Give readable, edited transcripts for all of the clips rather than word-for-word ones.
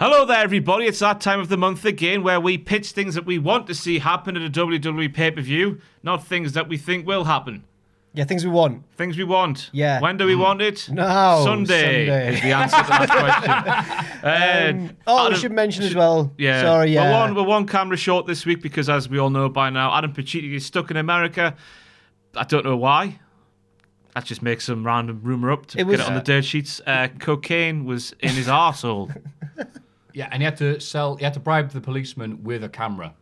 Hello there, everybody. It's that time of the month again where we pitch things that we want to see happen at a WWE pay-per-view, not things that we think will happen. Yeah, things we want. Things we want. Yeah. When do we want it? No. Sunday is the answer to that question. We should mention as well. Yeah. Sorry, yeah. We're one camera short this week because, as we all know by now, Adam Pacitti is stuck in America. I don't know why. That just makes some random rumour up to get it on the dirt sheets. Cocaine was in his arsehole. Yeah, and he had to bribe the policeman with a camera.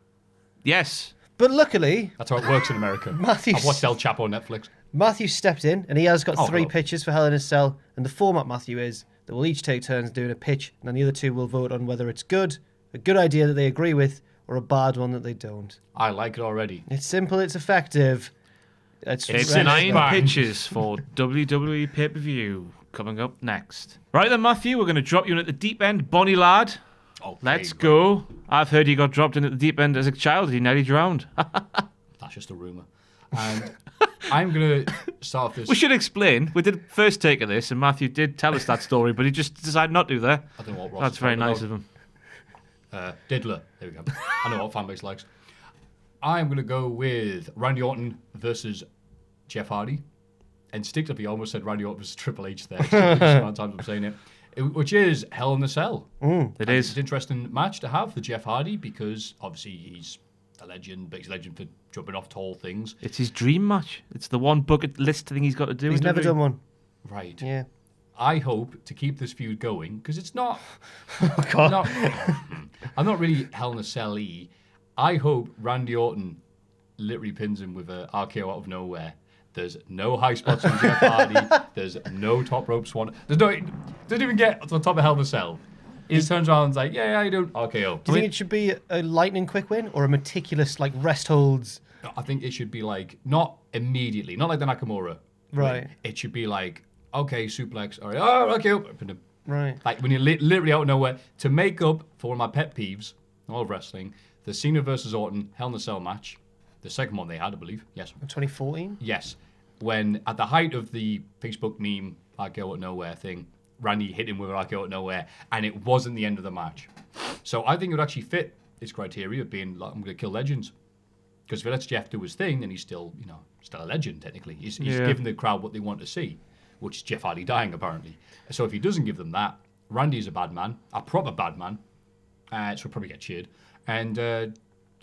Yes. But luckily... That's how it works in America. I've watched El Chapo on Netflix. Maffew stepped in, and he has got three pitches for Hell in a Cell. And the format, Maffew, is that we'll each take turns doing a pitch, and then the other two will vote on whether it's good, a good idea that they agree with, or a bad one that they don't. I like it already. It's simple, it's effective. It's 9 pitches for WWE pay-per-view coming up next. Right then, Maffew, we're going to drop you in at the deep end. Bonnie lad, let's go. I've heard you got dropped in at the deep end as a child. You nearly drowned. That's just a rumour. And I'm going to start this. We should explain. We did first take of this, and Maffew did tell us that story, but he just decided not to there. I don't know what Ross That's very nice of him. Diddler. There we go. I know what fanbase likes. I'm going to go with Randy Orton versus Jeff Hardy. Instinctively, I almost said Randy Orton versus Triple H there. The amount of times I'm saying it. Which is Hell in a Cell. It is. It's an interesting match to have for Jeff Hardy because obviously he's a legend, but he's a legend for jumping off tall things. It's his dream match. It's the one bucket list thing he's got to do. He's never done one. Right. Yeah. I hope to keep this feud going because it's not... Oh, I'm not really Hell in a Cell-y. I hope Randy Orton literally pins him with a RKO out of nowhere. There's no high spots on Jeff Hardy. There's no top rope swan. Doesn't even get to the top of Hell in a Cell. He just turns around and is like, yeah, how you doing? RKO. Do you think it should be a lightning quick win or a meticulous rest holds? I think it should be like, not immediately, not like the Nakamura. Right. Win. It should be like, okay, suplex. All right, RKO. Right. Like when you're literally out of nowhere. To make up for one of my pet peeves, all of wrestling, the Cena versus Orton Hell in a Cell match. The second one they had, I believe. Yes. 2014? Yes. When, at the height of the Facebook meme, RKO out of nowhere thing, Randy hit him with an RKO out of nowhere, and it wasn't the end of the match. So I think it would actually fit this criteria of being, like, I'm going to kill legends. Because if he lets Jeff do his thing, then he's still, still a legend, technically. He's giving the crowd what they want to see, which is Jeff Hardy dying, apparently. So if he doesn't give them that, Randy's a bad man, a proper bad man, so he'll probably get cheered. And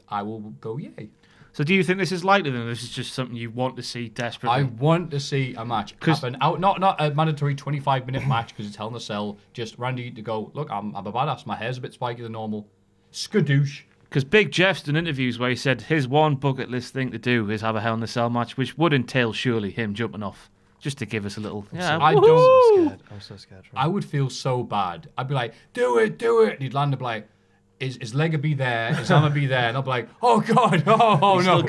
I will go yay. So do you think this is likely then? This is just something you want to see desperately? I want to see a match happen. Not a mandatory 25-minute match because it's Hell in a Cell. Just Randy to go, look, I'm a badass. My hair's a bit spiky than normal. Skadoosh. Because Big Jeff's done interviews where he said his one bucket list thing to do is have a Hell in a Cell match, which would entail surely him jumping off. Just to give us a little... I'm so scared. I would feel so bad. I'd be like, do it. And he'd land up like... His leg would be there, his arm would be there, and I'll be like, oh God, oh no.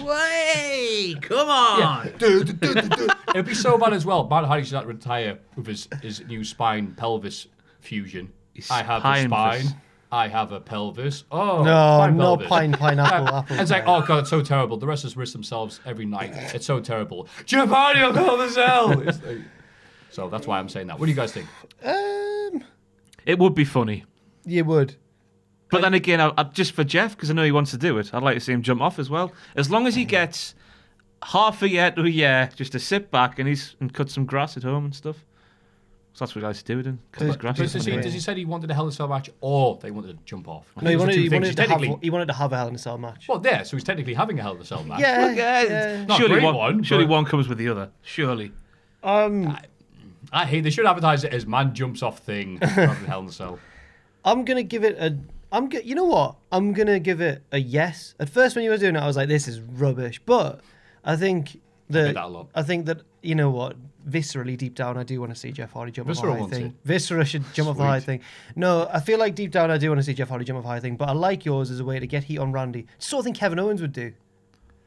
Way, come on. Yeah. It'd be so bad as well. Matt Hardy should retire with his new spine-pelvis fusion. I have a spine, I have a pelvis. Oh, no, no pineapple, apple. It's like, oh God, it's so terrible. The wrestlers risk themselves every night. It's so terrible. Jeff Hardy will call the cell. So that's why I'm saying that. What do you guys think? It would be funny. You would. But then again, just for Jeff, because I know he wants to do it, I'd like to see him jump off as well. As long as he gets half a year to a year just to sit back and cut some grass at home and stuff. So that's what he likes to do, then. Cut his grass. Does he say he wanted a Hell in a Cell match or they wanted to jump off? No, he wanted to have a Hell in a Cell match. Well, there, so he's technically having a Hell in a Cell match. Yeah. Not surely one. Surely one comes with the other. Surely. I hate, they should advertise it as man jumps off thing rather than Hell in a Cell. I'm going to give it you know what? I'm going to give it a yes. At first when you were doing it, I was like, this is rubbish. But I think that, you know what? Viscerally, deep down, I do want to see Jeff Hardy jump off the high thing. Viscera should jump off the high thing. No, I feel like deep down, I do want to see Jeff Hardy jump off the high thing. But I like yours as a way to get heat on Randy. It's the sort of thing Kevin Owens would do.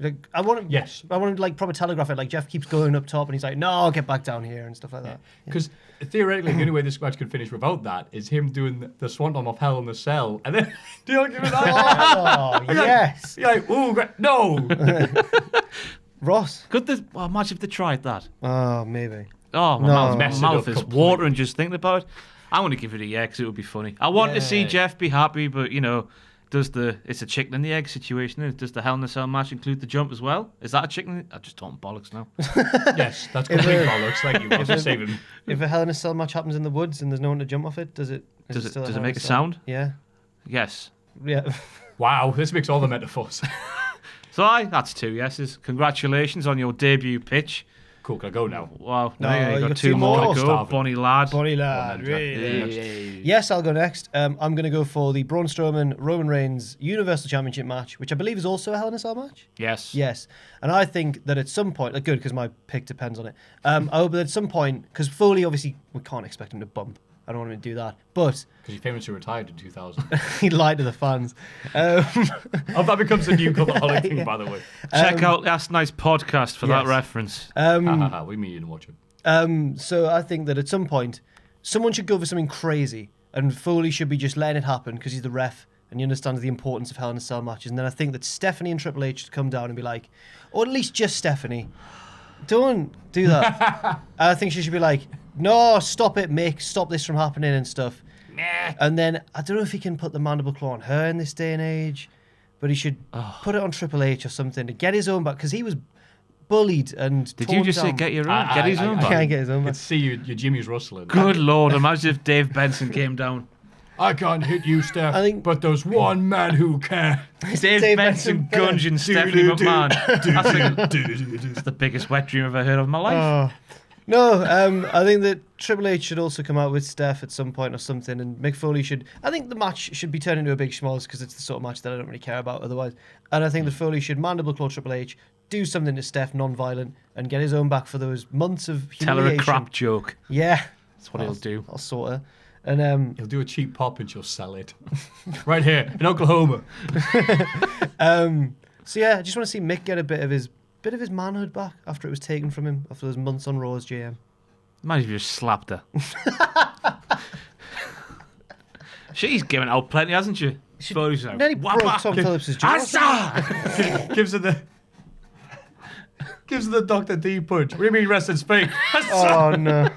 Like, I want to like proper telegraph it. Like Jeff keeps going up top, and he's like, "No, I'll get back down here" and stuff like that. Because theoretically, the only way this match could finish without that is him doing the swanton off Hell in the Cell, and then do you give it that? Oh yes. You're like, ooh, no. Ross, could imagine if they tried that? Oh, maybe. Oh, my mouth is completely. watering just thinking about it. I'm going to give it a yeah because it would be funny. I want to see Jeff be happy, but it's a chicken and the egg situation. Does the Hell in a Cell match include the jump as well? Is that a chicken? I'm just talking bollocks now. Yes, that's complete bollocks. Thank you, Ross, for saving. If a Hell in a Cell match happens in the woods and there's no one to jump off it, does it make a sound? Yeah. Yes. Yeah. Wow, this makes all the metaphors. So that's 2 yeses. Congratulations on your debut pitch. Cool, can I go now? Wow. No, you got 2 more to go. Bonnie lad. Yes, I'll go next. I'm going to go for the Braun Strowman Roman Reigns Universal Championship match, which I believe is also a Hell in a Cell match. Yes. Yes. And I think that at some point, good, because my pick depends on it. I hope that at some point, because Foley, obviously, we can't expect him to bump. I don't want him to do that. But because he famously retired in 2000. He lied to the fans. That becomes a new Cultaholic thing, by the way. Check out last night's podcast for that reference. We mean you didn't watch it. So I think that at some point, someone should go for something crazy, and Foley should be just letting it happen because he's the ref and he understands the importance of Hell in a Cell matches. And then I think that Stephanie and Triple H should come down and be like, or at least just Stephanie, don't do that. I think she should be like, no, stop it, Mick, stop this from happening and stuff. And then I don't know if he can put the mandible claw on her in this day and age, but he should put it on Triple H or something to get his own back, because he was bullied and Did you just say get your own? Get his own back? I can't get his own back. I see your Jimmy's rustling. Good Lord, imagine if Dave Benson came down. I can't hit you, Steph, but there's one man who can. Dave Benson gunging Stephanie McMahon. That's the biggest wet dream I've ever heard of in my life. No, I think that Triple H should also come out with Steph at some point or something, and Mick Foley should... I think the match should be turned into a big schmoz, because it's the sort of match that I don't really care about otherwise. And I think that Foley should mandible claw Triple H, do something to Steph non-violent, and get his own back for those months of humiliation. Tell her a crap joke. Yeah. That's what he'll do. I'll sort her. And he'll do a cheap pop and she'll sell it. Right here, in Oklahoma. So yeah, I just want to see Mick get a bit of his manhood back after it was taken from him after those months on Raw as GM. Imagine if you just slapped her. She's given out plenty, hasn't she? Nearly broke Tom Phillips' jaw. Gives her the Dr. D punch. What do you mean rest in speak? Oh no.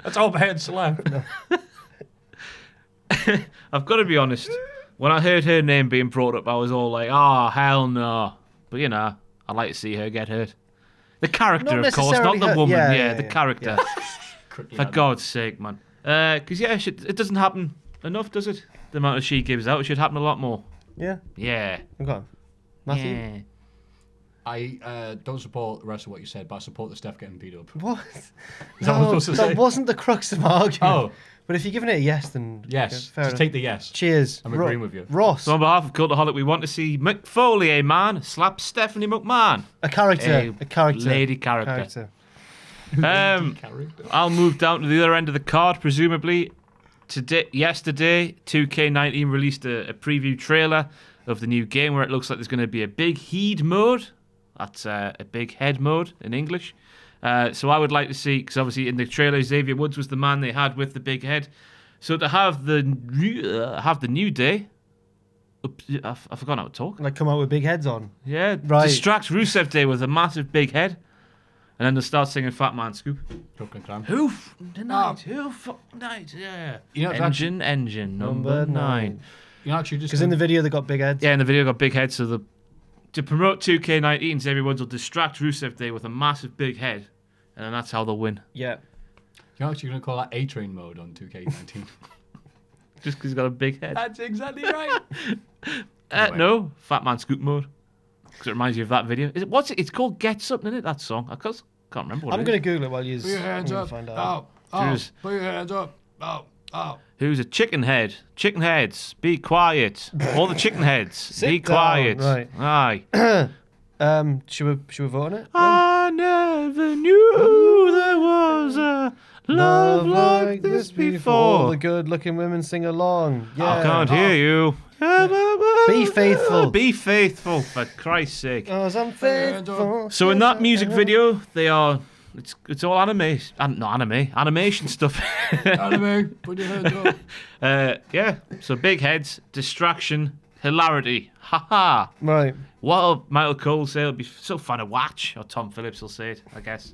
That's overhead slap. No. I've got to be honest. When I heard her name being brought up, I was all like, "Oh hell no!" But I'd like to see her get hurt. The character, of course, not the woman. Yeah, the character. For God's sake, man. Because it doesn't happen enough, does it? The amount she gives out, it should happen a lot more. Yeah. Yeah. Okay. Maffew? Yeah. I don't support the rest of what you said, but I support the Steph getting beat up. What? Is that what I'm supposed to say? That wasn't the crux of my argument. Oh. But if you're giving it a yes, then... Yes. Fair Just enough. take the yes. Cheers. I'm agreeing with you. Ross. So on behalf of Cultaholic, we want to see Mick Foley, a man, slap Stephanie McMahon. A character. A character. Lady character. I'll move down to the other end of the card, presumably. Yesterday, 2K19 released a preview trailer of the new game where it looks like there's going to be a big head mode. That's a big head mode in English. So I would like to see, because obviously in the trailer Xavier Woods was the man they had with the big head. So to have the New Day, I've forgotten how to talk. Like come out with big heads on. Yeah, right. Distract Rusev Day with a massive big head. And then they'll start singing Fat Man Scoop. Who tonight? Who tonight? Yeah. Engine number 9. Because in the video they got big heads. Yeah, in the video they got big heads. So to promote 2K19, Xavier Woods will distract Rusev Day with a massive big head, and then that's how they'll win. Yeah. You're actually going to call that A-Train mode on 2K19. Just because he's got a big head. That's exactly right. No, Fat Man Scoop mode. Because it reminds you of that video. It's called Get Something, isn't it, that song? I can't remember what I'm going to Google it while you... Put your hands up. Find out. Put your hands up. Who's a chicken head? Chicken heads, be quiet. All the chicken heads, be down. quiet. Right. Aye. Should we vote on it? I never knew there was a love like this before. The good-looking women sing along. Yeah. I can't hear you. Be faithful. Be faithful, for Christ's sake. Cause I'm faithful. So in that music video, it's all animation stuff. Anime, put your hands up. Yeah, so big heads, distraction, hilarity. Haha. Right. What Michael Cole say? It'll be so fun to watch. Or Tom Phillips will say it, I guess.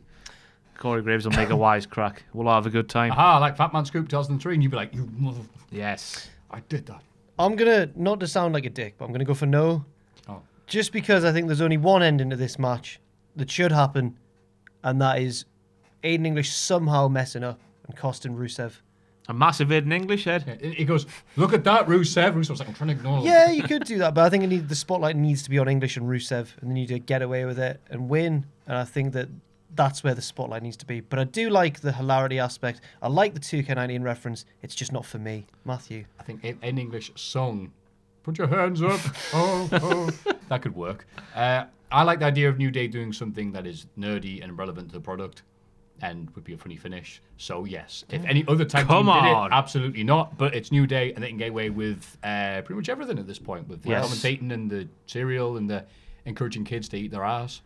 Corey Graves will make a wisecrack. We'll have a good time. Aha, like Fat Man Scoop 2003, and you'd be like, you mother... Yes. I did that. I'm going to, not to sound like a dick, but I'm going to go for no. Oh. Just because I think there's only one ending to this match that should happen, and that is Aiden English somehow messing up and costing Rusev. A massive Aiden English head. Yeah, he goes, look at that, Rusev. Rusev's like, I'm trying to ignore him. Yeah, you could do that, but I think the spotlight needs to be on English and Rusev, and they need to get away with it and win. And I think that's where the spotlight needs to be. But I do like the hilarity aspect. I like the 2K19 reference. It's just not for me. Maffew. I think in English song, put your hands up. Oh. That could work. I like the idea of New Day doing something that is nerdy and relevant to the product and would be a funny finish. So, yes. If any other tag team did it, absolutely not. But it's New Day, and they can get away with pretty much everything at this point, with the commentating and the cereal and the encouraging kids to eat their ass.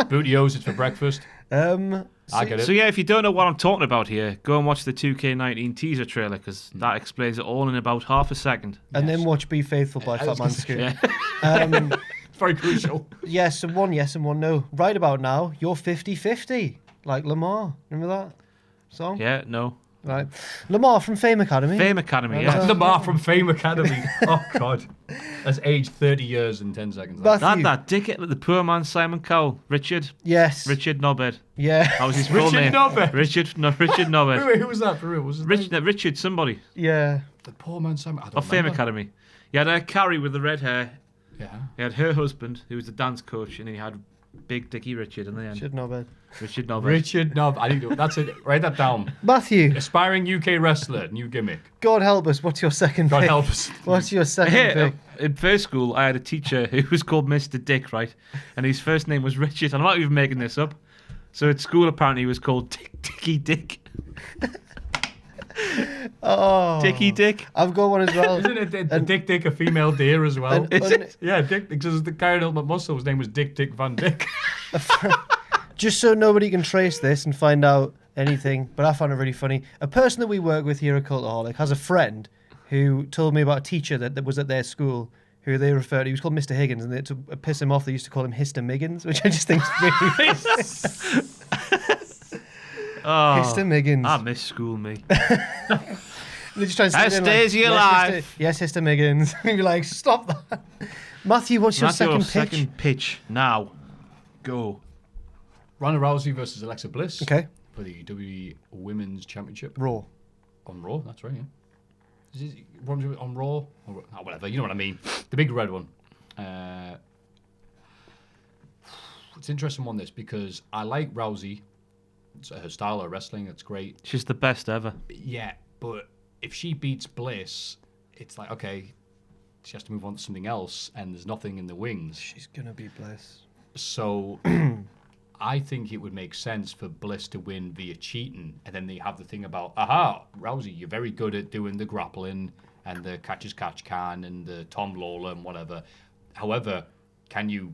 Booty O's for breakfast. I get it. So yeah, if you don't know what I'm talking about here, go and watch the 2K19 teaser trailer, because that explains it all in about half a second. And then watch Be Faithful by Fat Man Scoop. It's very crucial. Yes and one yes and one no. Right about now, you're 50-50, like Lamar. Remember that song? Yeah, no. Right. Lamar from Fame Academy. Fame Academy, yeah. Lamar from Fame Academy. Oh, God. That's aged 30 years and 10 seconds. That dickhead, the poor man Simon Cowell. Richard. Yes. Richard Nobed. Yeah. That was his full name. Richard Nobed. Wait, who was that for real? Was it Richard somebody. Yeah. The poor man Simon. Of Fame Academy. He had a Carrie with the red hair. Yeah. He had her husband, who was the dance coach, and he had Big Dicky Richard in the end. Richard Nobed. Richard Nobed. Richard Nobed. I need to. That's it. Write that down. Maffew. Aspiring UK wrestler, new gimmick. God help us. What's your second pick? God help us. What's your second pick? In first school, I had a teacher who was called Mr. Dick, right? And his first name was Richard. I'm not even making this up. So at school, apparently, he was called Dicky Dick. Oh, Dicky Dick. I've got one as well. Isn't it Dick a female deer as well? Is it? Yeah, Dick, because the guy in Ultimate Muscle, his name was Dick Van Dick. Just so nobody can trace this and find out anything, but I found it really funny. A person that we work with here at Cultaholic has a friend who told me about a teacher that was at their school who they referred to. He was called Mr. Higgins, and to piss him off, they used to call him Hister Miggins, which I just think is really Hister Miggins. I miss school, me. They're just trying to As stays your life. Yes, Hister Miggins. And you're like, stop that. Maffew, what's your second pitch? Now. Go. Ronda Rousey versus Alexa Bliss. Okay. For the WWE Women's Championship. Raw. On Raw, that's right, yeah. Is it on Raw? Or, whatever, you know what I mean. The big red one. It's an interesting one, this, because I like Rousey. Her style of wrestling, it's great. She's the best ever. Yeah, but if she beats Bliss, it's like, okay, she has to move on to something else, and there's nothing in the wings. She's going to be Bliss. So I think it would make sense for Bliss to win via cheating, and then they have the thing about, aha, Rousey, you're very good at doing the grappling and the catch-as-catch-can and the Tom Lawler and whatever. However, can you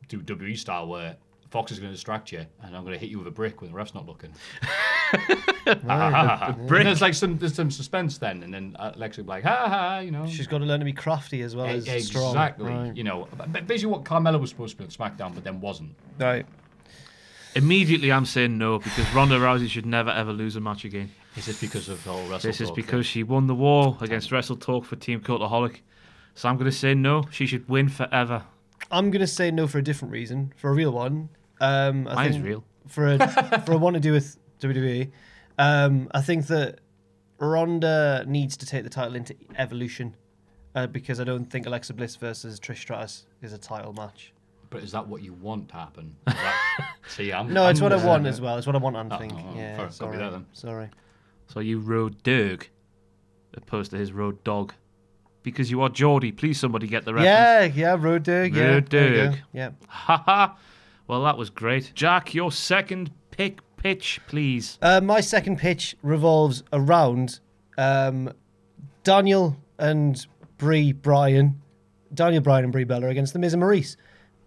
do WWE style where Fox is going to distract you, and I'm going to hit you with a brick when the ref's not looking. Brick. There's like there's some suspense then, and then Alexa will be like, ha ha, you know. She's got to learn to be crafty as well as strong. Exactly. Right. You know, basically what Carmella was supposed to be on SmackDown, but then wasn't. Right. Immediately, I'm saying no, because Ronda Rousey should never ever lose a match again. Is this because of the whole Wrestle This is Talk because she won the war against Wrestle Talk for Team Cultaholic. So I'm going to say no. She should win forever. I'm going to say no for a different reason, for a real one. Mine's real. For a one to do with WWE, I think that Ronda needs to take the title into Evolution, because I don't think Alexa Bliss versus Trish Stratus is a title match. But is that what you want to happen? See, it's what I want as well. It's what I want and think. Yeah, sorry. There, then. Sorry. So you rode Dog opposed to his road Dog. Because you are Geordie. Please somebody get the reference. Yeah, Road Dog. Road Dog. Yeah. Haha. Well, that was great. Jack, your second pitch, please. My second pitch revolves around Daniel and Bryan. Daniel Bryan and Brie Bella against The Miz and Maryse.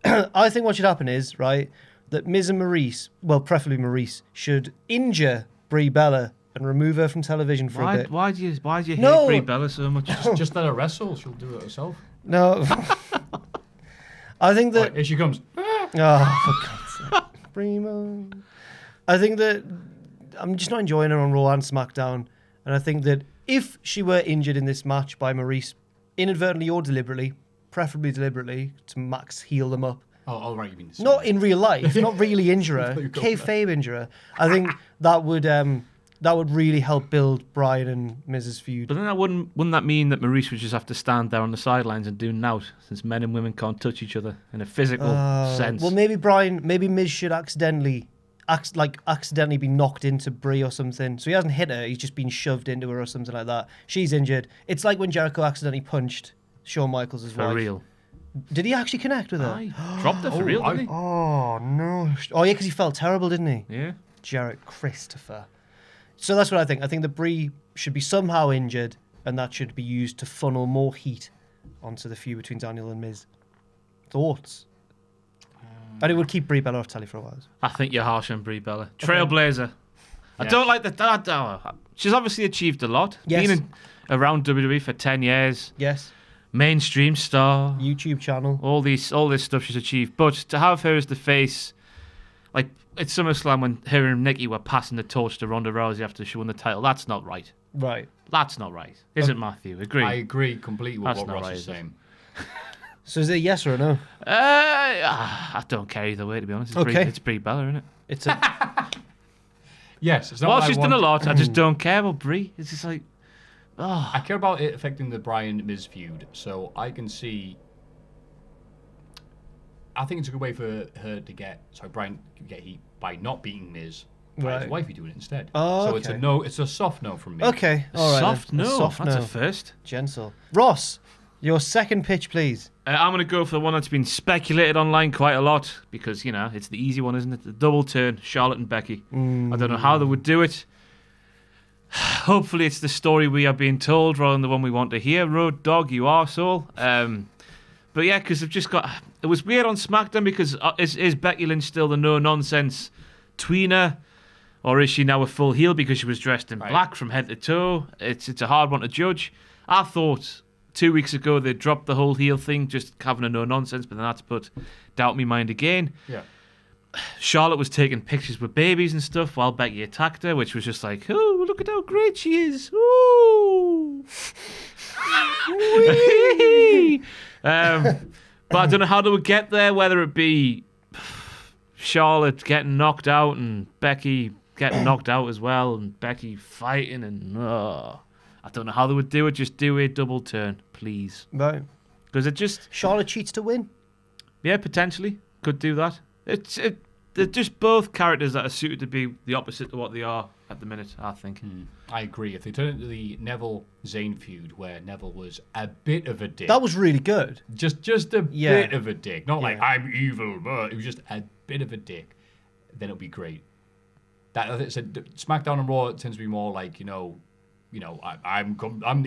I think what should happen is, right, that Miz and Maryse, well, preferably Maryse, should injure Brie Bella and remove her from television for a bit. Why do you hate Brie Bella so much? Just let her wrestle. She'll do it herself. No. I think that... Right, here she comes. Oh, for God's sake. Primo. I think that I'm just not enjoying her on Raw and SmackDown. And I think that if she were injured in this match by Maryse, inadvertently or deliberately, preferably deliberately, to max heal them up. Oh, right, you mean... Not in real life, not really injure her, kayfabe injure her. I think that would really help build Bryan and Miz's feud. But then wouldn't that mean that Maryse would just have to stand there on the sidelines and do nout, since men and women can't touch each other in a physical sense? Well, maybe Miz should accidentally be knocked into Brie or something. So he hasn't hit her, he's just been shoved into her or something like that. She's injured. It's like when Jericho accidentally punched Shawn Michaels' wife. For real. Did he actually connect with her? Aye. Dropped her for real, didn't he? Oh, no. Oh, yeah, because he felt terrible, didn't he? Yeah. Jarrett Christopher. So that's what I think. I think that Brie should be somehow injured, and that should be used to funnel more heat onto the feud between Daniel and Miz. Thoughts? And it would keep Brie Bella off telly for a while. I think you're harsh on Brie Bella. Trailblazer. Okay. I don't like that. She's obviously achieved a lot. Yes. Been around WWE for 10 years. Yes. Mainstream star. YouTube channel. All this stuff she's achieved. But to have her as the face, like at SummerSlam when her and Nikki were passing the torch to Ronda Rousey after she won the title, that's not right. Right. That's not right. Isn't Maffew? Agree? I agree completely with That's what not Ross right, is is it? saying. So is it a yes or a no? I don't care either way, to be honest. It's Brie Bella, isn't it? It's a... Yes. It's not Well, what she's done a lot. I just don't care about Brie. It's just like... Oh. I care about it affecting the Bryan-Miz feud, so I can see... I think it's a good way for her to get... Sorry, Bryan to get heat by not beating Miz. Right. His wifey doing it instead. Oh, so okay. it's a no. It's a soft no from me. Okay, all right. Soft no. Soft That's no. a first. Gentle. Ross, your second pitch, please. I'm going to go for the one that's been speculated online quite a lot because, you know, it's the easy one, isn't it? The double turn, Charlotte and Becky. I don't know how they would do it. Hopefully it's the story we are being told rather than the one we want to hear. Road Dogg, you arsehole. But yeah, because they've just got... It was weird on SmackDown because is Becky Lynch still the no-nonsense tweener? Or is she now a full heel because she was dressed in black from head to toe? It's a hard one to judge. I thought 2 weeks ago they dropped the whole heel thing, just having a no-nonsense, but then that's put doubt in my mind again. Yeah. Charlotte was taking pictures with babies and stuff while Becky attacked her, which was just like, oh, look at how great she is. Ooh. But I don't know how they would get there, whether it be Charlotte getting knocked out and Becky getting knocked out as well and Becky fighting and I don't know how they would do it. Just do a double turn, please. Right. Because it just... Charlotte cheats to win? Yeah, potentially. Could do that. They're just both characters that are suited to be the opposite to what they are at the minute, I think. I agree. If they turn it into the Neville-Zayn feud where Neville was a bit of a dick. That was really good. Just a bit of a dick. Not like, I'm evil, but it was just a bit of a dick. Then it'll be great. SmackDown and Raw tends to be more like, I'm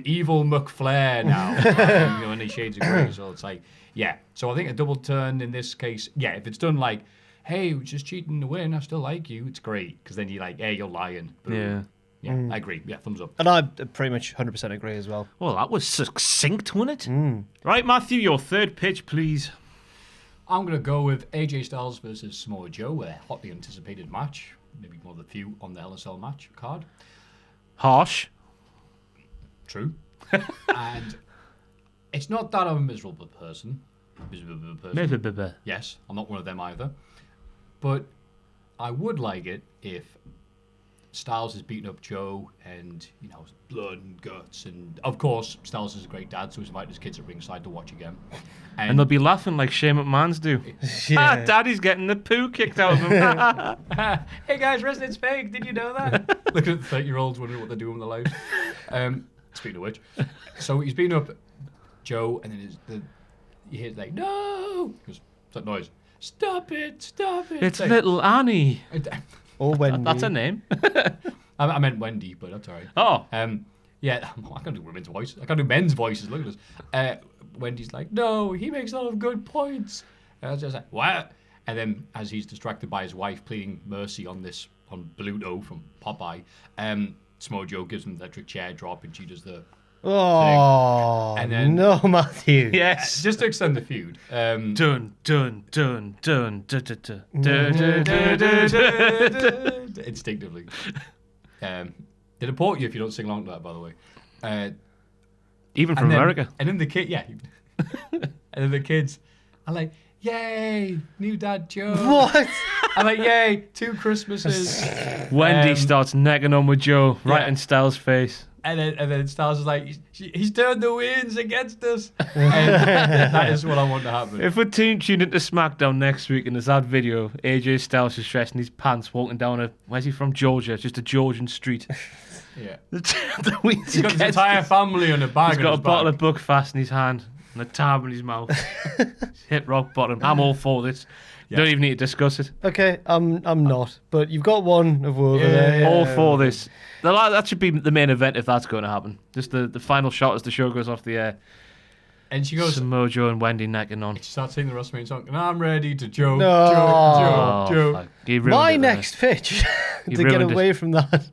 evil McFlair now. Any shades of grey. So it's like, yeah. So I think a double turn in this case, yeah, if it's done like, hey, we're just cheating to win, I still like you, it's great. Because then you're like, hey, you're lying. Boom. Yeah, I agree. Yeah, thumbs up. And I pretty much 100% agree as well. Well, that was succinct, wasn't it? Right, Maffew, your third pitch, please. I'm going to go with AJ Styles versus Samoa Joe, a hotly anticipated match. Maybe one of the few on the LSL match card. Harsh. True. And it's not that I'm a miserable person. Yes, I'm not one of them either. But I would like it if Styles is beating up Joe and, blood and guts. And, of course, Styles is a great dad, so he's invited his kids at ringside to watch again. And they'll be laughing like Shane McMahon's do. Daddy's getting the poo kicked out of him. Hey, guys, wrestling's fake. Did you know that? Look at the 30-year-olds wondering what they're doing with their lives. Speaking of which. So he's beating up Joe, and then you hear like, no! He goes, what's that noise? Stop it! It's little Annie. Or Wendy. That's her name. I meant Wendy, but that's all right. Oh. Yeah, I can't do women's voices. I can't do men's voices. Look at this. Wendy's like, no, he makes a lot of good points. And I was just like, what? And then as he's distracted by his wife pleading mercy on Bluto from Popeye, Samoa Joe gives him the electric chair drop and she does the Oh, And then- no, Maffew. Yes. Just to extend the feud. Dun, dun, dun, dun, dun, dun, dun, dun, dun, dun. Instinctively. They deport you if you don't sing along to that, by the way. Even from America. And then the kid, yeah. And then the kids are like, yay, new dad Joe. What? I'm like, yay, 2 Christmases. Wendy starts necking on with Joe, right in Styles' face. And then Styles is like, he's turned the winds against us. And that is what I want to happen. If we tune into SmackDown next week and there's that video, AJ Styles is dressed in his pants walking down where's he from? Georgia, just a Georgian street. Yeah. The winds He's got his entire family on a bag. He's got a bottle of Buckfast in his hand and a tab in his mouth. Hit rock bottom. I'm all for this. You don't even need to discuss it. Okay, I'm not. But you've got one of over there. All for this. That should be the main event if that's going to happen. Just the final shot as the show goes off the air. And she goes, Samoa Joe and Wendy necking on. she starts singing the WrestleMania song, and I'm ready to Joe, No. Joe. Fuck. You ruined My it, next pitch You to get ruined it. away from that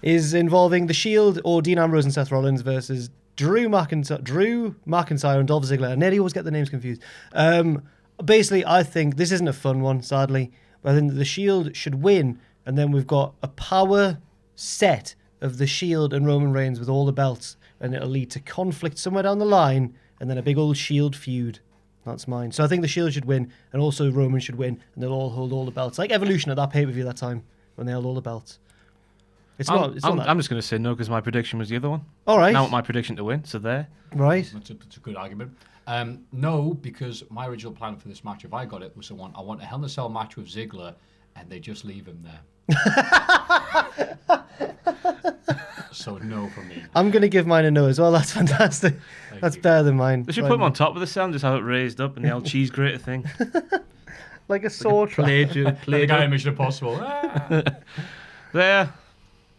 is involving The Shield or Dean Ambrose and Seth Rollins versus Drew McIntyre and Dolph Ziggler. I nearly always get the names confused. Basically, I think this isn't a fun one, sadly. But I think The Shield should win, and then we've got a power set of The Shield and Roman Reigns with all the belts, and it'll lead to conflict somewhere down the line, and then a big old Shield feud. That's mine. So I think The Shield should win, and also Roman should win, and they'll all hold all the belts. Like Evolution at that pay-per-view that time, when they held all the belts. I'm just going to say no because my prediction was the other one. All right. Now I want my prediction to win, so there. Right. That's a good argument. No, because my original plan for this match, if I got it, was I want a Hell in a Cell match with Ziggler, and they just leave him there. So no from me. I'm going to give mine a no as well. That's fantastic. That's you. better than mine. They should put him on top of the cell and just have it raised up and the old cheese grater thing. Like a saw trap. The guy in Mission Impossible. There.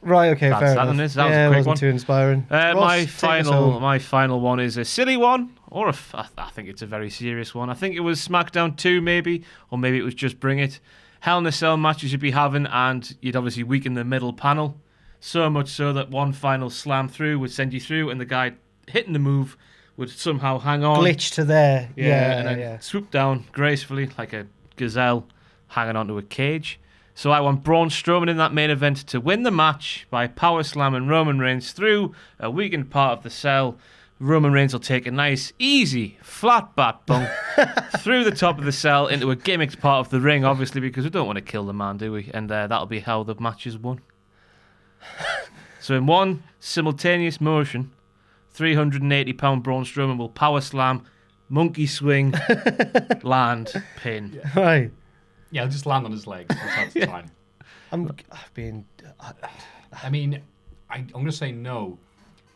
Right, okay, That's fair that enough. on this. That was a yeah, quick wasn't one. too inspiring. Ross, My take us home. final one is a silly one, or I think it's a very serious one. I think it was SmackDown 2 maybe, or maybe it was just Bring It. Hell in a Cell match you should be having, and you'd obviously weaken the middle panel. So much so that one final slam through would send you through, and the guy hitting the move would somehow hang on. Glitch to there. And then Yeah. swoop down gracefully like a gazelle hanging onto a cage. So I want Braun Strowman in that main event to win the match by power slamming Roman Reigns through a weakened part of the cell. Roman Reigns will take a nice, easy, flat bat bump through the top of the cell into a gimmicked part of the ring, obviously, because we don't want to kill the man, do we? And that'll be how the match is won. So in one simultaneous motion, 380-pound Braun Strowman will power slam, monkey swing, land, pin. Right. Yeah, I'll just land on his legs. That's fine. I've been... I mean, I'm going to say no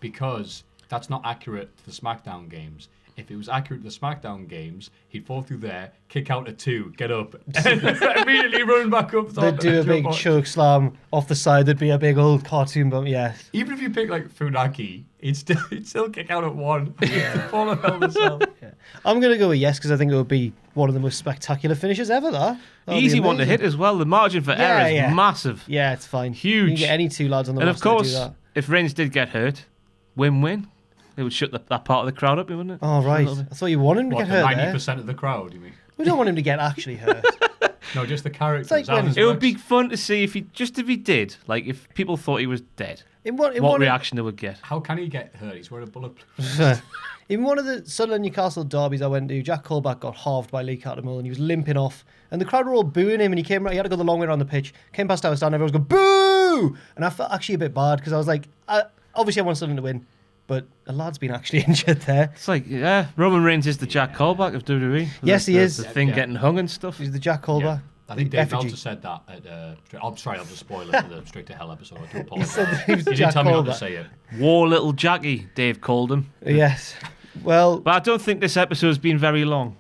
because that's not accurate to the SmackDown games. If it was accurate to the SmackDown games, he'd fall through there, kick out at 2, get up, and immediately run back up. They'd do a big choke slam off the side. There'd be a big old cartoon bump, yeah. Even if you pick like Funaki, he'd still kick out at 1. He'd fall on Hell in a Cell. Yeah. I'm going to go with yes because I think it would be one of the most spectacular finishes ever, That'll Easy be one to amazing. hit as well. The margin for error is massive. Yeah, it's fine. Huge. You can get any two lads on the And of roster to do course, that. if Reigns did get hurt, win-win. It would shut that part of the crowd up, wouldn't it? Oh, right. I thought you wanted him to What, get the hurt there. 90% of the crowd, you mean? We don't want him to get actually hurt. No, just the characters. It's like how when- this It would works. be fun to see if he did, like if people thought he was dead, In what one reaction they would get. How can he get hurt? He's wearing a bulletproof. In one of the Sunderland Newcastle derbies I went to, Jack Colback got halved by Lee Carter-Mull and he was limping off. And the crowd were all booing him and he had to go the long way around the pitch. Came past our stand, everyone was going, boo! And I felt actually a bit bad because I was like, obviously I want Sunderland to win, but a lad's been actually injured there. It's like, Roman Reigns is the Jack Colback of WWE. Yes, he is. The thing getting hung and stuff. He's the Jack Colback. I think The Dave effigy. Meltzer said that at. I'm sorry, I'll just spoil it for the Straight to Hell episode. I do apologize. said that he was He didn't Jack tell me not to Colback. say it. War little Jackie, Dave called him. Yes. Well, But I don't think this episode's been very long.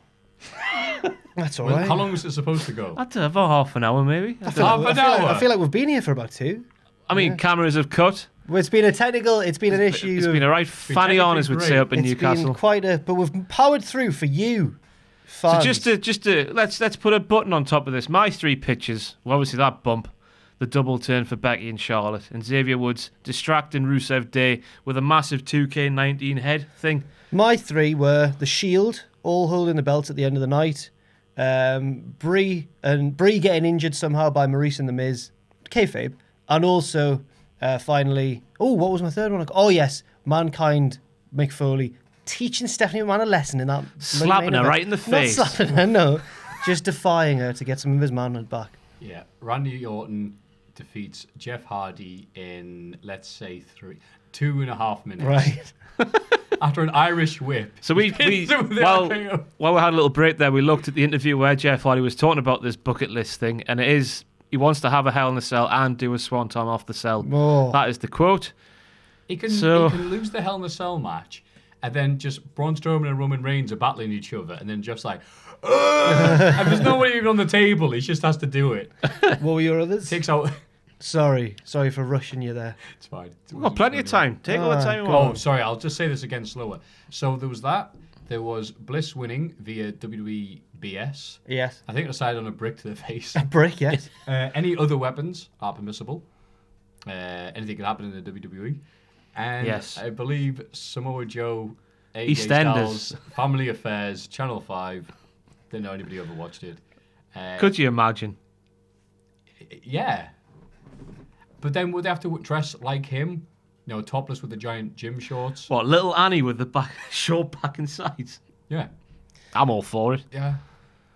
that's all Well, right. how long was it supposed to go? I don't know, about half an hour maybe. I, don't know. Half an hour. I feel like we've been here for about 2. I mean, cameras have cut. Well, it's been a technical, it's been an issue. It's been a right fanny on, as we'd say up in It's Newcastle. been quite a, but we've powered through for you, So fans. just to let's put a button on top of this. My 3 pitches. Well, obviously that bump. the double turn for Becky and Charlotte, and Xavier Woods distracting Rusev Day with a massive 2K19 head thing. My 3 were the Shield, all holding the belt at the end of the night. Brie getting injured somehow by Maryse and The Miz, kayfabe, and also finally, what was my third one? Oh yes, Mankind, Mick Foley teaching Stephanie McMahon a lesson in that, slapping her right in the face. Not slapping her, no, just defying her to get some of his manhood back. Yeah, Randy Orton defeats Jeff Hardy in, let's say, 2.5 minutes. Right. After an Irish whip. So while we had a little break there, we looked at the interview where Jeff Hardy was talking about this bucket list thing, and it is, he wants to have a Hell in a Cell and do a Swanton off the cell. Oh. That is the quote. He can lose the Hell in a Cell match, and then just Braun Strowman and Roman Reigns are battling each other, and then Jeff's like, and there's nobody even on the table. He just has to do it. What were your others? Takes out. Sorry for rushing you there. It's fine. Well, plenty of time. Take all the time you want. Oh, sorry. I'll just say this again slower. So there was that. There was Bliss winning via WWE BS. Yes. I think it decided on a brick to the face. A brick, yes. Any other weapons are permissible. Anything can happen in the WWE. And yes. I believe Samoa Joe, AJ EastEnders, Styles, Family Affairs, Channel 5. Didn't know anybody ever watched it. Could you imagine? Yeah. But then would they have to dress like him? You know, topless with the giant gym shorts? What, little Annie with the short back and sides? Yeah. I'm all for it. Yeah.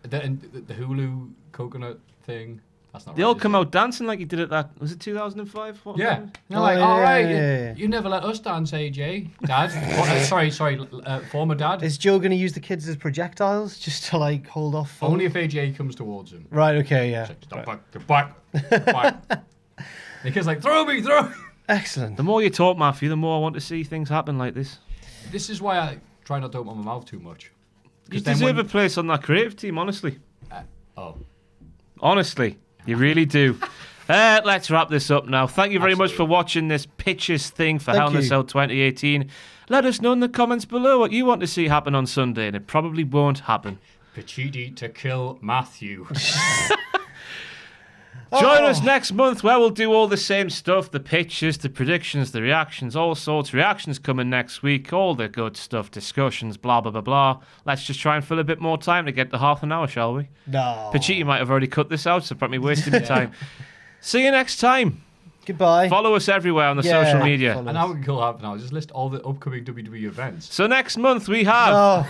The Hulu coconut thing. That's not They right, all come out dancing like you did at that. Was it 2005? Yeah. They're like, all right, you never let us dance, AJ. Dad. Sorry, former dad. Is Joe going to use the kids as projectiles just to like hold off? Only if AJ comes towards him. Right, okay, yeah. Stop back, get back. The kid's like, throw me. Excellent. The more you talk, Maffew, the more I want to see things happen like this. This is why I try not to open my mouth too much. You deserve a place on that creative team, honestly. Honestly, you really do. Let's wrap this up now. Thank you very much for watching this pitches thing for Hell in a Cell 2018. Let us know in the comments below what you want to see happen on Sunday, and it probably won't happen. Pacitti to kill Maffew. Join us next month where we'll do all the same stuff. The pitches, the predictions, the reactions, all sorts. Reactions coming next week. All the good stuff. Discussions, blah, blah, blah, blah. Let's just try and fill a bit more time to get to half an hour, shall we? No. Pacitti might have already cut this out, so probably wasting the time. See you next time. Goodbye. Follow us everywhere on the social media. And how we can call half an hour. Just list all the upcoming WWE events. So next month we have... Oh.